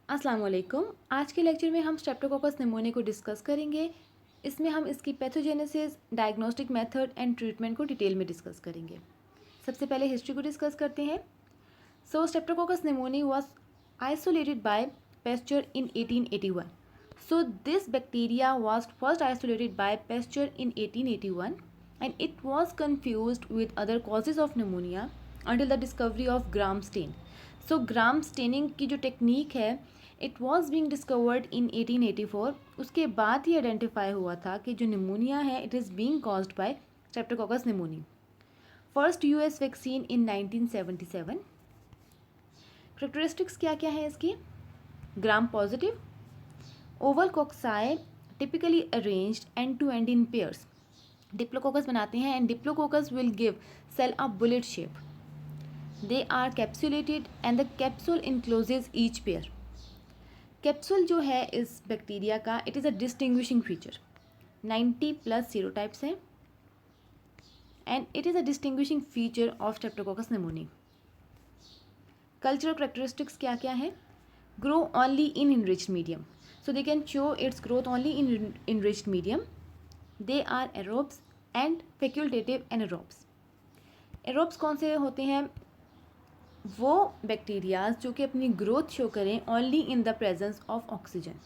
अस्सलाम वालेकुम। आज के लेक्चर में हम स्ट्रेप्टोकोकस निमोनिया को डिस्कस करेंगे। इसमें हम इसकी pathogenesis, diagnostic method and treatment को डिटेल में डिस्कस करेंगे। सबसे पहले हिस्ट्री को डिस्कस करते हैं। So streptococcus pneumoniae was isolated by Pasteur in 1881. So this bacteria was first isolated by Pasteur in 1881 and it was confused with other causes of pneumonia until the discovery of gram stain. So gram staining की जो technique है it was being discovered in 1884. उसके बाद ही identify हुआ था कि जो pneumonia है it is being caused by streptococcus pneumoniae. First US vaccine in 1977. Characteristics क्या क्या है इसकी? Gram positive, oval cocci typically arranged end to end in pairs. Diplococcus बनाते हैं and diplococcus will give cell a bullet shape. They are capsulated and the capsule encloses each pair. Capsule जो है इस bacteria का it is a distinguishing feature. 90+ serotypes हैं and it is a distinguishing feature of streptococcus pneumonia. Cultural characteristics क्या क्या है? Grow only in enriched medium. So they can show its growth only in enriched medium. They are aerobes and facultative anaerobes. Aerobes कौन से होते हैं? वो bacterias जो कि अपनी ग्रोथ शो करें only in the presence of oxygen.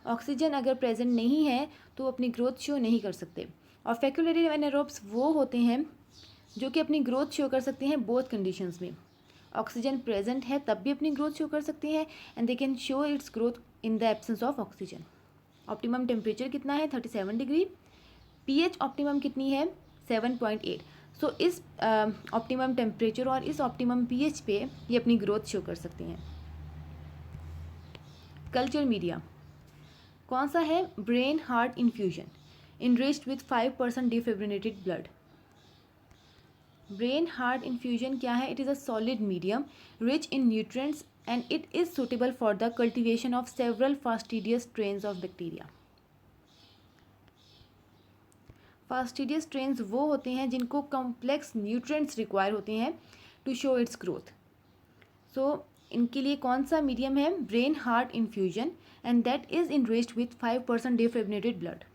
Oxygen अगर प्रेजेंट नहीं है तो अपनी ग्रोथ शो नहीं कर सकते. और फैक्युलेटिव एनारोब्स वो होते हैं जो कि अपनी ग्रोथ शो कर सकते हैं बोथ कंडीशंस में. ऑक्सीजन प्रेजेंट है तब भी अपनी ग्रोथ शो कर सकते हैं and they can show it's growth in the absence of oxygen. Optimum temperature कितना है? 37 डिग्री. पीएच ऑप्टिमम कितनी है? 7.8. सो इस ऑप्टिमम टेम्परेचर और इस ऑप्टिमम पीएच पे ये अपनी ग्रोथ शो कर सकते हैं. कल्चर मीडिया कौन सा है? Brain heart infusion enriched with 5% defibrinated blood. Brain heart infusion क्या है? It is a solid medium rich in nutrients and it is suitable for the cultivation of several fastidious strains of bacteria. Fastidious strains वो होते हैं जिनको complex nutrients require होते हैं to show its growth. So इनके लिए कौन सा मीडियम है? brain heart infusion and that is enriched with 5% defibrinated blood.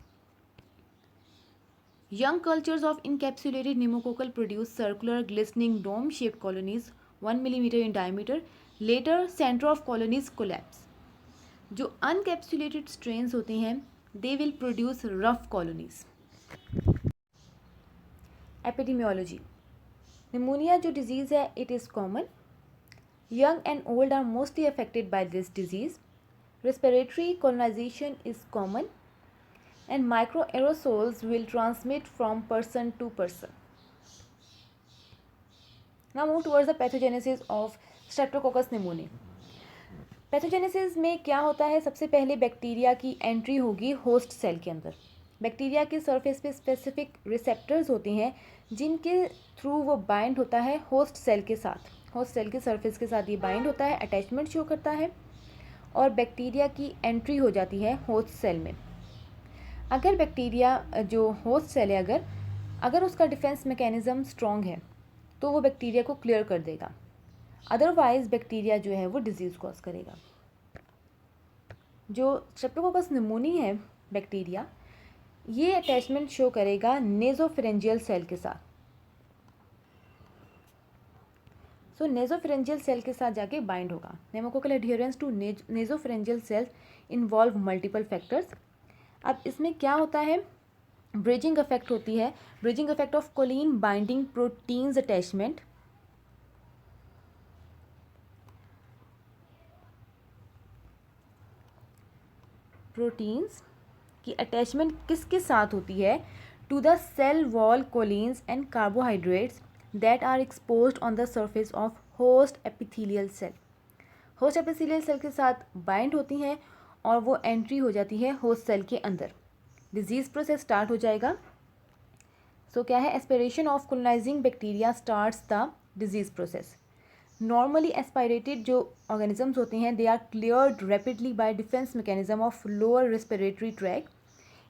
Young cultures of encapsulated pneumococcal produce circular glistening dome shaped colonies 1 millimeter in diameter. Later centre of colonies collapse. जो unencapsulated strains होते हैं they will produce rough colonies. Epidemiology pneumonia जो disease है it is common. Young and old are mostly affected by this disease. Respiratory colonisation is common and micro aerosols will transmit from person to person. Now move towards the pathogenesis of streptococcus pneumonia. Pathogenesis में क्या होता है? सबसे पहले bacteria की entry होगी host cell के अंदर. बैक्टीरिया के सरफेस पे स्पेसिफिक रिसेप्टर्स होते हैं जिनके थ्रू वो बाइंड होता है होस्ट सेल के साथ. होस्ट सेल के सरफेस के साथ ये बाइंड होता है, अटैचमेंट शो करता है और बैक्टीरिया की एंट्री हो जाती है होस्ट सेल में. अगर बैक्टीरिया जो होस्ट सेल है अगर उसका डिफेंस मैकेनिज़्म स्ट्रॉन्ग है तो वो बैक्टीरिया को क्लियर कर देगा. अदरवाइज बैक्टीरिया जो है वो डिजीज़ कॉज करेगा. जो स्ट्रेप्टोकोकस निमोनिया है बैक्टीरिया ये अटैचमेंट शो करेगा नेज़ोफेरेंजियल सेल के साथ. सो नेज़ोफेरेंजियल सेल के साथ जाके बाइंड होगा. Pneumococcal adherence to nasopharyngeal cells involve multiple factors. अब इसमें क्या होता है? ब्रिजिंग इफेक्ट होती है. Bridging effect of choline binding proteins attachment. Proteins की अटैचमेंट किसके साथ होती है? To the cell wall cholines and carbohydrates that are exposed on the surface of host epithelial cell. Host epithelial cell के साथ bind होती हैं और वो एंट्री हो जाती है होस्ट सेल के अंदर. डिजीज़ प्रोसेस स्टार्ट हो जाएगा. सो क्या है? Aspiration of colonizing bacteria starts the disease process. Normally aspirated जो ऑर्गेनिजम्स होते हैं they are cleared rapidly by defence mechanism of lower respiratory tract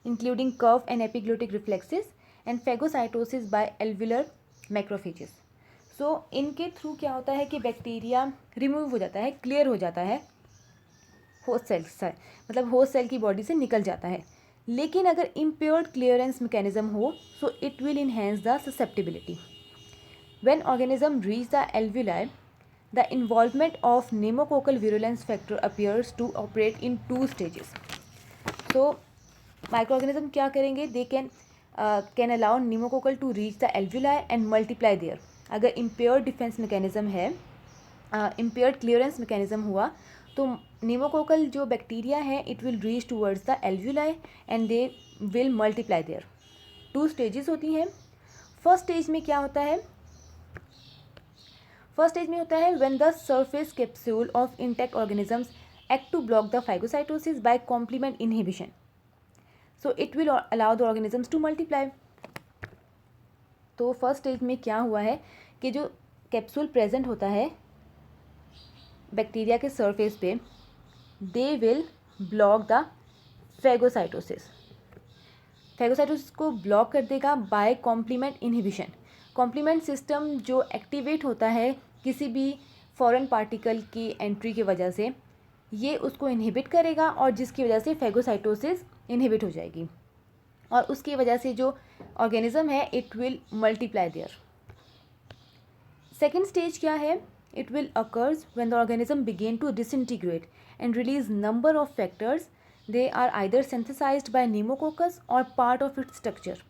including cough and epiglottic reflexes and phagocytosis by alveolar macrophages. So इनके थ्रू क्या होता है कि bacteria remove हो जाता है, क्लियर हो जाता है होस्ट सेल से, मतलब होस्ट सेल की बॉडी से निकल जाता है। लेकिन अगर इम्प्योर्ड क्लियरेंस मैकेनिज्म हो सो it will enhance the susceptibility. When organism reach the alveoli, the involvement of pneumococcal virulence factor appears to operate in 2 stages. So microorganism क्या करेंगे, they can allow pneumococcal to reach the alveoli and multiply there. अगर impaired defense mechanism है, impaired clearance mechanism हुआ, तो pneumococcal जो bacteria है it will reach towards the alveoli and they will multiply there. 2 stages होती हैं। First stage में क्या होता है, फर्स्ट स्टेज में होता है when the surface capsule of intact organisms act to block the phagocytosis by complement inhibition, so it will allow the organisms to multiply. तो फर्स्ट स्टेज में क्या हुआ है कि जो कैप्सूल प्रेजेंट होता है बैक्टीरिया के सरफेस पे, they will block the phagocytosis, phagocytosis को ब्लॉक कर देगा by complement inhibition. Complement system जो एक्टिवेट होता है किसी भी फॉरेन पार्टिकल की एंट्री की वजह से, ये उसको इनहिबिट करेगा और जिसकी वजह से फैगोसाइटोसिस इनहिबिट हो जाएगी और उसकी वजह से जो ऑर्गेनिज्म है it will multiply there. Second stage क्या है, it will occurs when the organism begin to disintegrate and release number of factors, they are either synthesised by pneumococcus or part of its structure.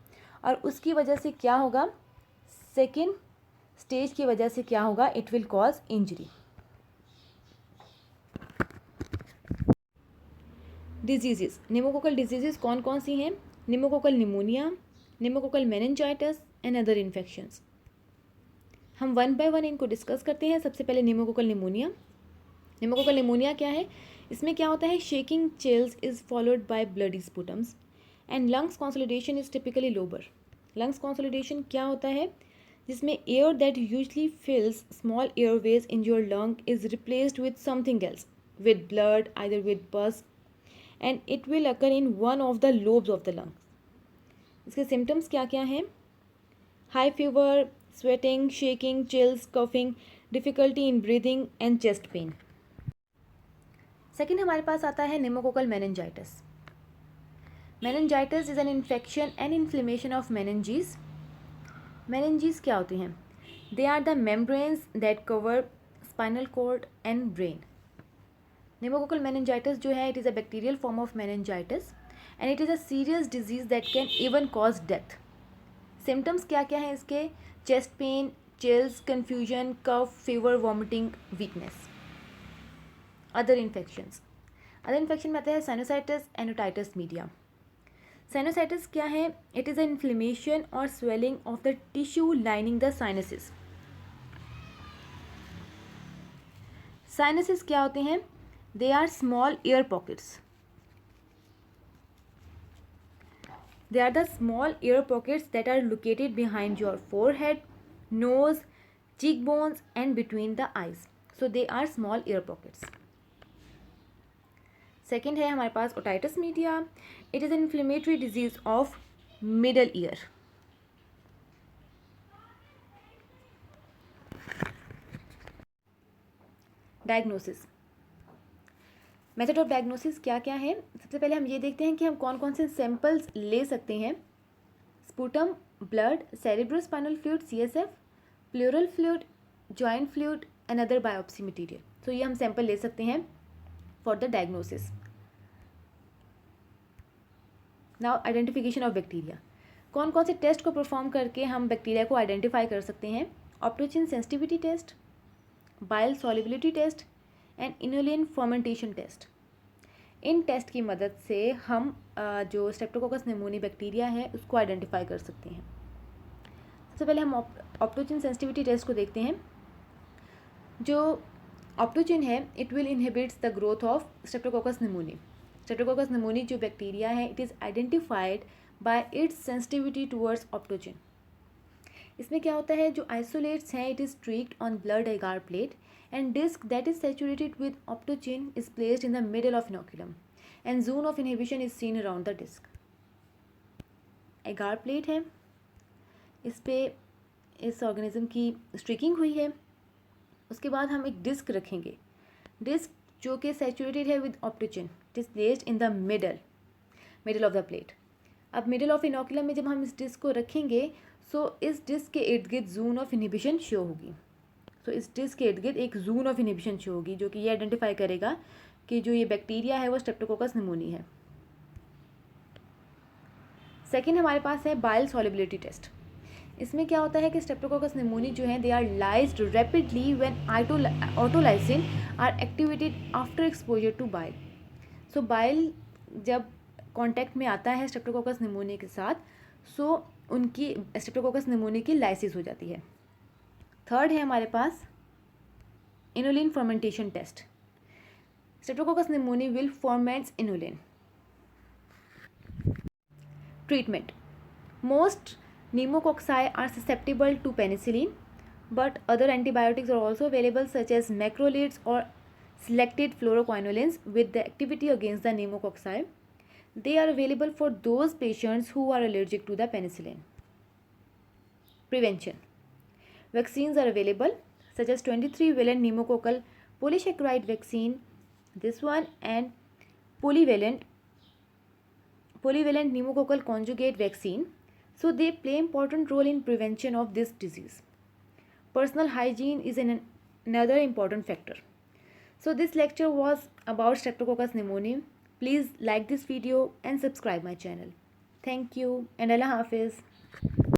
और उसकी वजह से क्या होगा, second stage की वजह से क्या होगा, it will cause injury. Diseases, pneumococcal diseases कौन कौन सी हैं, pneumococcal pneumonia, pneumococcal meningitis and other infections. हम वन बाय वन इनको डिस्कस करते हैं। सबसे पहले निमोकोकल निमोनिया। निमोकोकल निमोनिया क्या है, इसमें क्या होता है, shaking chills is followed by bloody sputums and lungs consolidation is typically lobar. Lungs consolidation क्या होता है, जिसमें air that usually fills small airways in your lung is replaced with something else, with blood, either with pus, and it will occur in one of the lobes of the lung. इसके symptoms क्या क्या हैं, high fever, sweating, shaking, chills, coughing, difficulty in breathing and chest pain. Second हमारे पास आता है pneumococcal meningitis. Meningitis is an infection and inflammation of meninges. Meninges क्या होती हैं, they are the membranes that cover spinal cord and brain. Pneumococcal meningitis जो है, it is a bacterial form of meningitis and it is a serious disease that can even cause death. Symptoms क्या क्या हैं इसके, chest pain, chills, confusion, cough, fever, vomiting, weakness. Other infections, other infection में आता है sinusitis and otitis media. Sinusitis क्या है, it is a inflammation or swelling of the tissue lining the sinuses. Sinuses क्या होते हैं, they are small air pockets, they are the small ear pockets that are located behind your forehead, nose, cheekbones and between the eyes, so they are small ear pockets. Second है हमारे पास otitis media. It is an inflammatory disease of middle ear. Diagnosis, method of diagnosis क्या क्या है। सबसे पहले हम ये देखते हैं कि हम कौन कौन से सैंपल्स ले सकते हैं। Sputum, blood, cerebrospinal fluid CSF, pleural fluid, joint fluid and other biopsy material. तो ये हम सैंपल ले सकते हैं for the diagnosis. Now identification of bacteria, कौन कौन से टेस्ट को परफॉर्म करके हम बैक्टीरिया को आइडेंटिफाई कर सकते हैं। Optochin sensitivity test, bile solubility test and inulin fermentation test. इन टेस्ट की मदद से हम जो स्ट्रेप्टोकोकस निमोनिया बैक्टीरिया है उसको आइडेंटिफाई कर सकते हैं। सबसे पहले हम ऑप्टोजिन सेंसिटिविटी टेस्ट को देखते हैं। जो ऑप्टोजिन है, it will inhibits the growth of streptococcus pneumoniae. Streptococcus pneumoniae जो बैक्टीरिया है, it is identified by its sensitivity towards optochin. इसमें क्या होता है, जो आइसोलेट्स हैं, it is streaked on blood agar plate and disc that is saturated with optogene is placed in the middle of inoculum and zone of inhibition is seen around the disc. एगार plate है, इस पे इस organism की striking हुई है। उसके बाद हम एक डिस्क रखेंगे। डिस्क जो कि सैचुरेटेड है with optochin, it is placed in the middle of the plate. अब मिडल ऑफ इनोकुलम में जब हम इस डिस्क को रखेंगे, सो इस डिस्क के इर्द गिर्द जोन ऑफ इनिबिशन शो होगी। सो इस डिस्क के इर्द गिर्द एक जोन ऑफ इनिबिशन शो होगी, जो कि ये आइडेंटिफाई करेगा कि जो ये बैक्टीरिया है वो स्ट्रेप्टोकोकस निमोनी है। सेकेंड हमारे पास है बाइल सॉल्युबिलिटी टेस्ट। इसमें क्या होता है कि स्ट्रेप्टोकोकस निमोनी जो है they are lysed rapidly when autolysins are activated after exposure to bile. So bile जब कांटेक्ट में आता है स्ट्रेप्टोकोकस निमोनी के साथ, सो उनकी स्ट्रेप्टोकोकस निमोनी की लाइसिस हो जाती है। थर्ड है हमारे पास inulin fermentation test. Streptococcus pneumoniae will ferments inulin. Treatment. Most pneumococci are susceptible to penicillin, but other antibiotics are also available such as macrolides or selected fluoroquinolines with the activity against the pneumococci. They are available for those patients who are allergic to the penicillin. Prevention. Vaccines are available such as 23-valent pneumococcal polysaccharide vaccine, this one, and polyvalent pneumococcal conjugate vaccine. So they play important role in prevention of this disease. Personal hygiene is another important factor. So this lecture was about Streptococcus pneumoniae. Please like this video and subscribe my channel. Thank you and Allah Hafiz.